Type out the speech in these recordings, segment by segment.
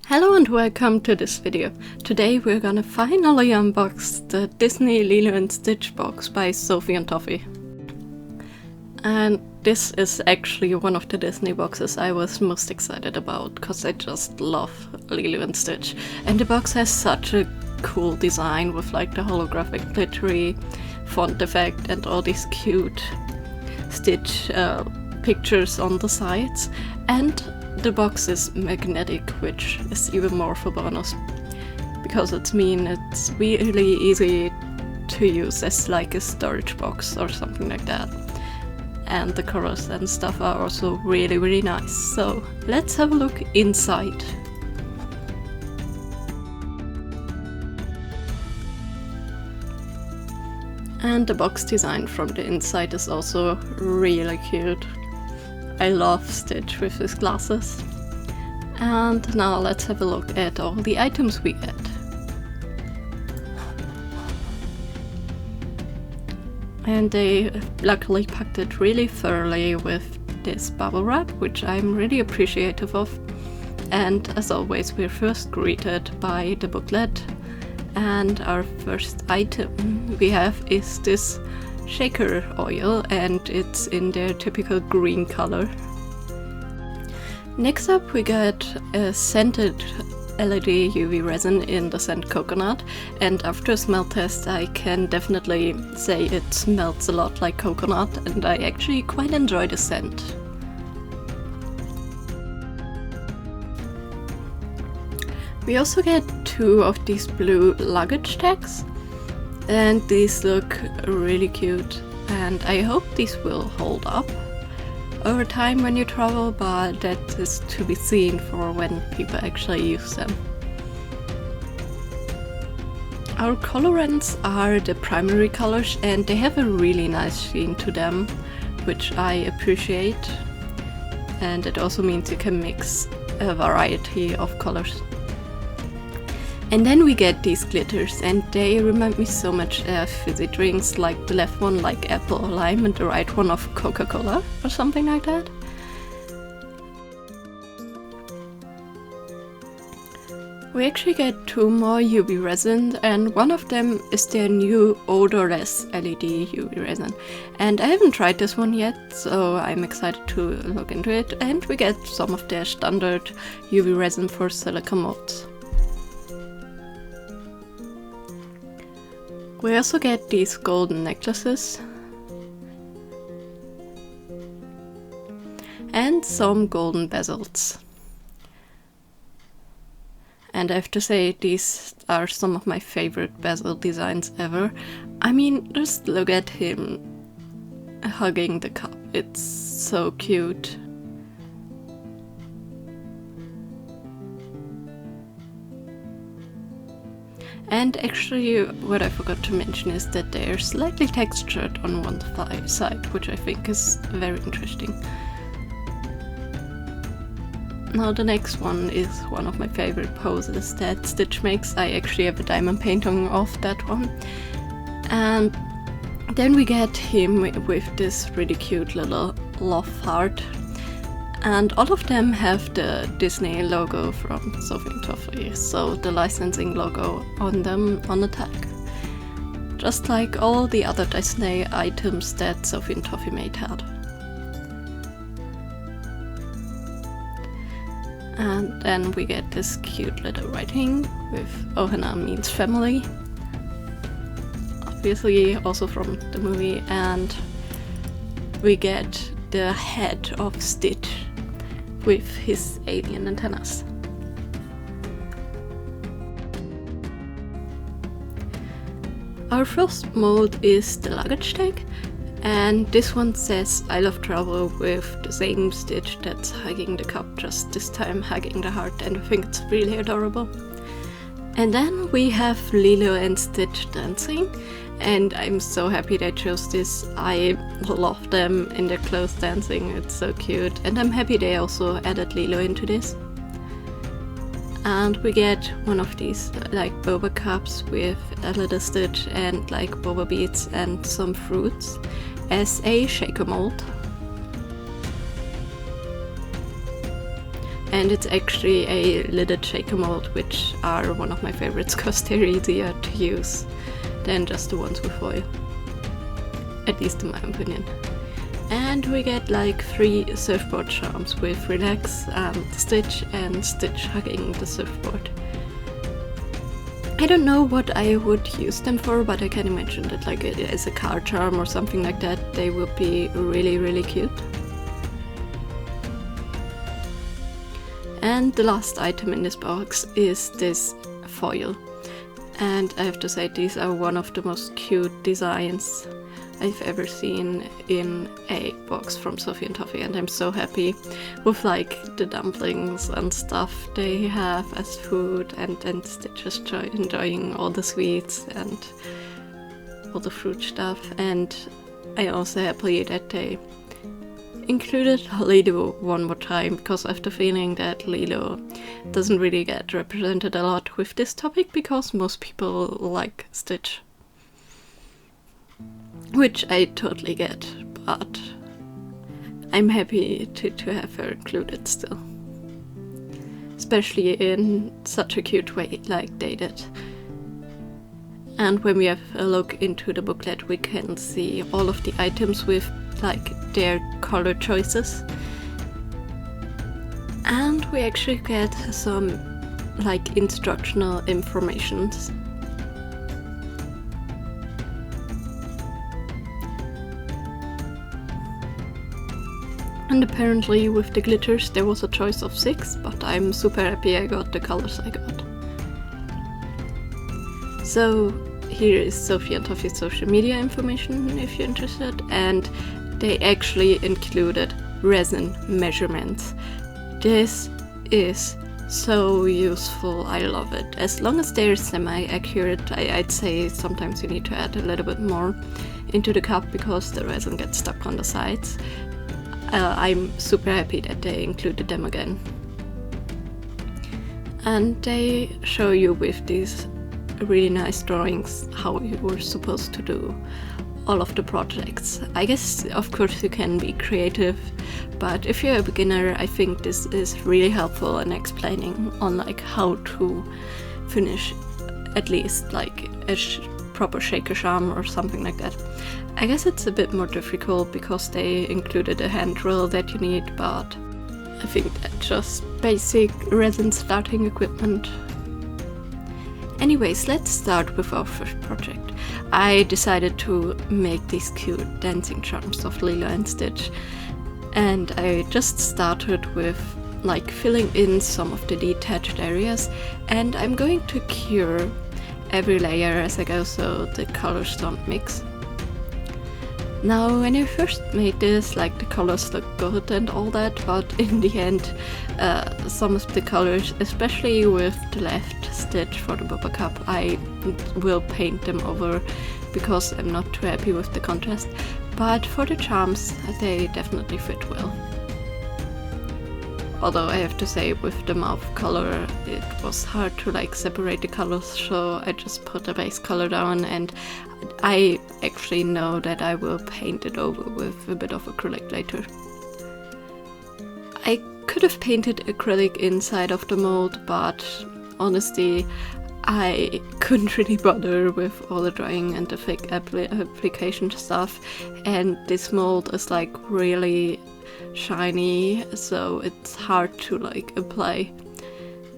Hello and welcome to this video. Today we're gonna finally unbox the Disney Lilo and Stitch box by Sophie and Toffee. And this is actually one of the Disney boxes I was most excited about, because I just love Lilo and Stitch. And the box has such a cool design with like the holographic glittery font effect and all these cute Stitch pictures on the sides. And the box is magnetic, which is even more for bonus, because it's really easy to use as like a storage box or something like that. And the colors and stuff are also really nice. So let's have a look inside. And the box design from the inside is also really cute. I love Stitch with his glasses. And now let's have a look at all the items we get. And they luckily packed it really thoroughly with this bubble wrap, which I'm really appreciative of. And as always, we're first greeted by the booklet. And our first item we have is this shaker oil, and it's in their typical green color. Next up we got a scented LED UV resin in the scent coconut, and after a smell test I can definitely say it smells a lot like coconut, and I actually quite enjoy the scent. We also get two of these blue luggage tags. And these look really cute, and I hope these will hold up over time when you travel, but that is to be seen for when people actually use them. Our colorants are the primary colors, and they have a really nice sheen to them, which I appreciate, and it also means you can mix a variety of colors. And then we get these glitters, and they remind me so much of fizzy drinks, like the left one like apple or lime and the right one of Coca-Cola or something like that. We actually get two more UV resin, and one of them is their new odorless LED UV resin. And I haven't tried this one yet, so I'm excited to look into it. And we get some of their standard UV resin for silicone molds. We also get these golden necklaces and some golden bezels. And I have to say, these are some of my favorite bezel designs ever. I mean, just look at him hugging the cup, it's so cute. And actually, what I forgot to mention is that they're slightly textured on one side, which I think is very interesting. Now the next one is one of my favorite poses that Stitch makes. I actually have a diamond painting of that one. And then we get him with this really cute little love heart. And all of them have the Disney logo from Sophie and Toffee, so the licensing logo on them on the tag. Just like all the other Disney items that Sophie and Toffee made had. And then we get this cute little writing with Ohana means family. Obviously also from the movie, and we get the head of Stitch with his alien antennas. Our first mold is the luggage tag, and this one says I love travel with the same Stitch that's hugging the cup, just this time hugging the heart, and I think it's really adorable. And then we have Lilo and Stitch dancing, and I'm so happy they chose this. I love them in their clothes dancing, it's so cute, and I'm happy they also added Lilo into this. And we get one of these like boba cups with a little Stitch and like boba beads and some fruits as a shaker mold. And it's actually a lidded shaker mold, which are one of my favorites because they're easier to use than just the ones with foil. At least in my opinion. And we get like 3 surfboard charms with Relax and Stitch hugging the surfboard. I don't know what I would use them for, but I can imagine that like as a car charm or something like that, they would be really cute. And the last item in this box is this foil. And I have to say, these are one of the most cute designs I've ever seen in a box from Sophie and Toffee, and I'm so happy with like the dumplings and stuff they have as food, and Stitch is enjoying all the sweets and all the fruit stuff. And I'm also happy that they included Lilo one more time, because I have the feeling that Lilo doesn't really get represented a lot with this topic because most people like Stitch. Which I totally get, but I'm happy to have her included still. Especially in such a cute way like they did. And when we have a look into the booklet, we can see all of the items with like their color choices. And we actually get some like instructional informations. And apparently with the glitters there was a choice of 6, but I'm super happy I got the colors I got. So here is Sophie and Toffee's social media information if you're interested, and they actually included resin measurements. This is so useful, I love it. As long as they're semi-accurate, I'd say sometimes you need to add a little bit more into the cup because the resin gets stuck on the sides. I'm super happy that they included them again. And they show you with these really nice drawings how you were supposed to do all of the projects. I guess of course you can be creative, but if you're a beginner, I think this is really helpful in explaining on like how to finish at least like a proper shaker charm or something like that. I guess it's a bit more difficult because they included a hand drill that you need, but I think that's just basic resin starting equipment. Anyways, let's start with our first project. I decided to make these cute dancing charms of Lilo and Stitch, and I just started with like filling in some of the detached areas, and I'm going to cure every layer as I go so the colors don't mix. Now, when I first made this, like the colors look good and all that, but in the end, some of the colors, especially with the left stitch for the Boba Cup, I will paint them over because I'm not too happy with the contrast. But for the charms, they definitely fit well. Although I have to say, with the mouth color, it was hard to like separate the colors, so I just put the base color down, and I actually know that I will paint it over with a bit of acrylic later. I could have painted acrylic inside of the mold, but honestly, I couldn't really bother with all the drying and the fake application stuff, and this mold is like really shiny, so it's hard to like apply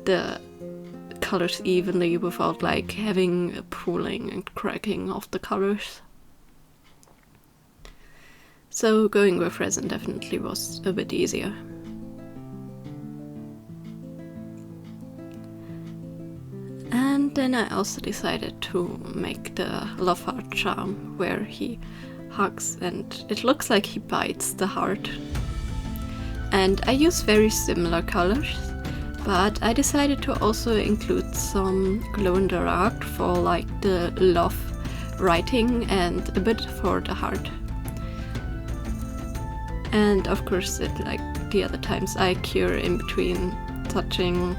the colors evenly without like having a pooling and cracking of the colors. So going with resin definitely was a bit easier. And then I also decided to make the love heart charm where he hugs and it looks like he bites the heart. And I use very similar colors, but I decided to also include some glow in the dark for like the love writing and a bit for the heart. And of course, it like the other times I cure in between touching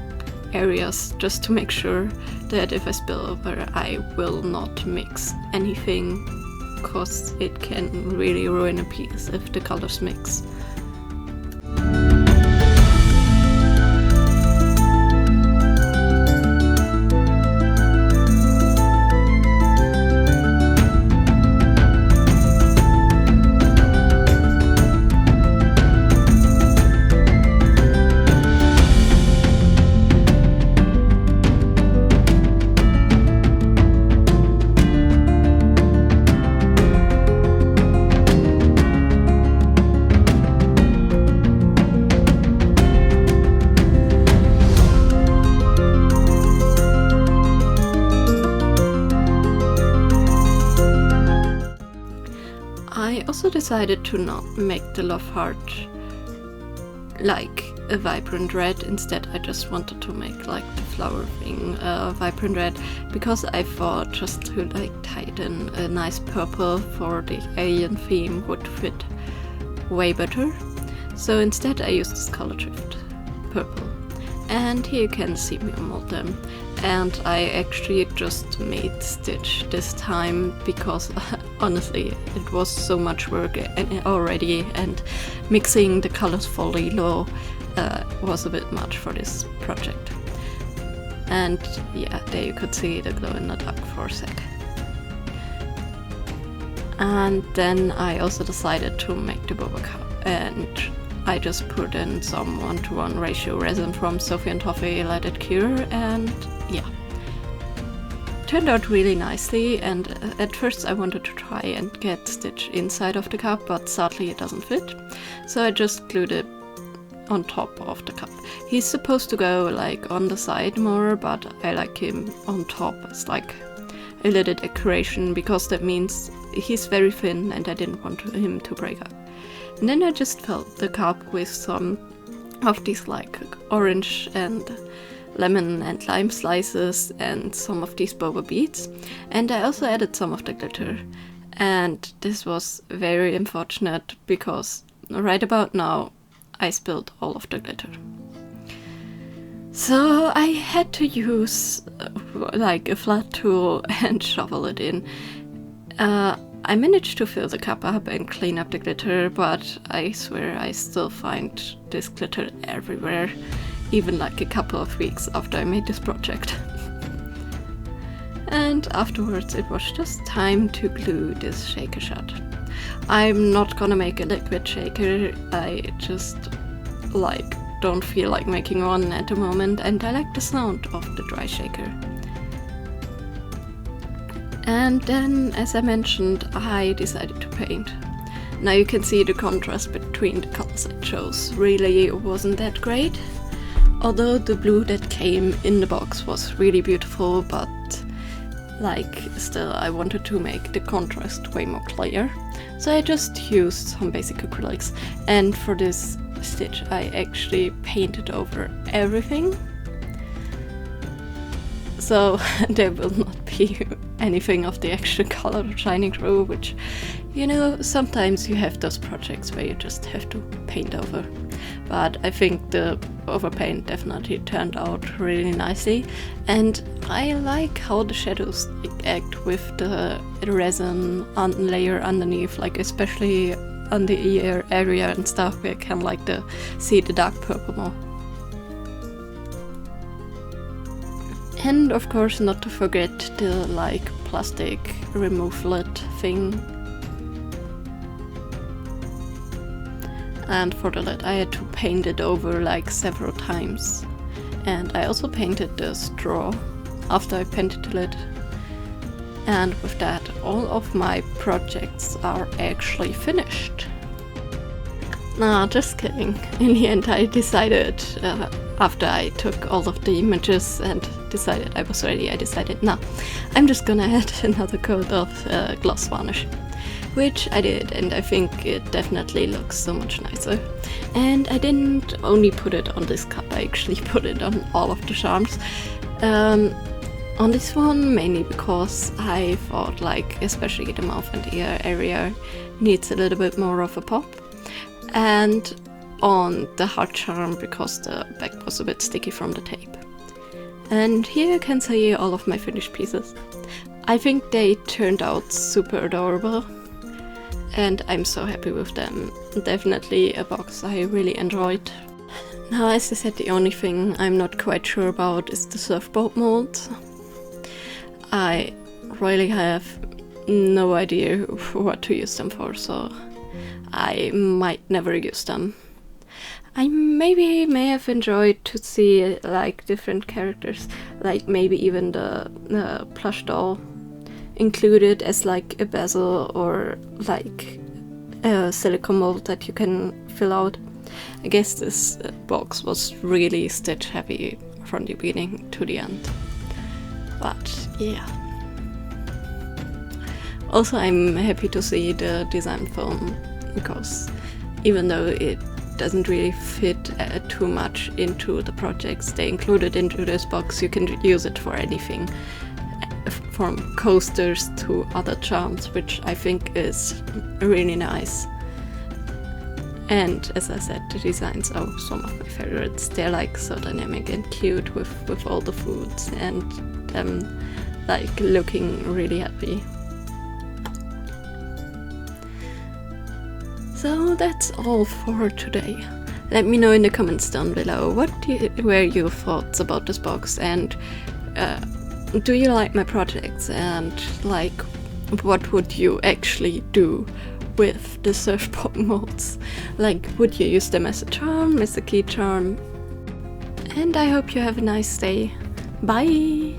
areas just to make sure that if I spill over I will not mix anything, cause it can really ruin a piece if the colors mix. decided to not make the love heart like a vibrant red. Instead, I just wanted to make like the flower thing vibrant red, because I thought just to like tighten a nice purple for the alien theme would fit way better. So instead I used this color drift purple, and here you can see me mold them. And I actually just made stitch this time because honestly it was so much work already, and mixing the colors for Lilo was a bit much for this project. And yeah, there you could see the glow in the dark for a sec. And then I also decided to make the boba cup, and I just put in some 1:1 ratio resin from Sophie Toffee, let it cure, and yeah. Turned out really nicely, and at first I wanted to try and get stitch inside of the cup, but sadly it doesn't fit. So I just glued it on top of the cup. He's supposed to go like on the side more, but I like him on top as like a little decoration, because that means he's very thin and I didn't want him to break up. And then I just filled the cup with some of these like orange and lemon and lime slices and some of these boba beads, and I also added some of the glitter. And this was very unfortunate because right about now I spilled all of the glitter. So I had to use like a flat tool and shovel it in. I managed to fill the cup up and clean up the glitter, but I swear I still find this glitter everywhere, even like a couple of weeks after I made this project. And afterwards it was just time to glue this shaker shut. I'm not gonna make a liquid shaker, I just like don't feel like making one at the moment, and I like the sound of the dry shaker. And then, as I mentioned, I decided to paint. Now you can see the contrast between the colors it chose really wasn't that great. Although the blue that came in the box was really beautiful, but like still I wanted to make the contrast way more clear. So I just used some basic acrylics, and for this stitch I actually painted over everything. So there will not be anything of the actual color shining through, which, you know, sometimes you have those projects where you just have to paint over. But I think the overpaint definitely turned out really nicely, and I like how the shadows act with the resin layer underneath, like especially on the ear area and stuff where I can like see the dark purple more. And of course not to forget the like plastic remove lid thing. And for the lid I had to paint it over like several times. And I also painted the straw after I painted the lid. And with that, all of my projects are actually finished. Nah, just kidding. In the end I decided, after I took all of the images and decided I was ready, I decided, nah, I'm just gonna add another coat of gloss varnish. Which I did, and I think it definitely looks so much nicer. And I didn't only put it on this cup, I actually put it on all of the charms. On this one mainly because I thought like especially the mouth and ear area needs a little bit more of a pop. And on the heart charm because the back was a bit sticky from the tape. And here you can see all of my finished pieces. I think they turned out super adorable, and I'm so happy with them. Definitely a box I really enjoyed. Now, as I said, the only thing I'm not quite sure about is the surfboard molds. I really have no idea what to use them for, so I might never use them. I may have enjoyed to see like different characters, like maybe even the plush doll included as like a bezel or like a silicone mold that you can fill out. I guess this box was really stitch heavy from the beginning to the end. But yeah. Also, I'm happy to see the design film, because even though it doesn't really fit too much into the projects they included into this box, you can use it for anything, from coasters to other charms, which I think is really nice. And as I said, the designs are some of my favorites. They're like so dynamic and cute with all the foods and them like looking really happy. So that's all for today. Let me know in the comments down below what were your thoughts about this box, and do you like my projects, and like what would you actually do with the surfboard molds? Like, would you use them as a charm, as a key charm? And I hope you have a nice day. Bye!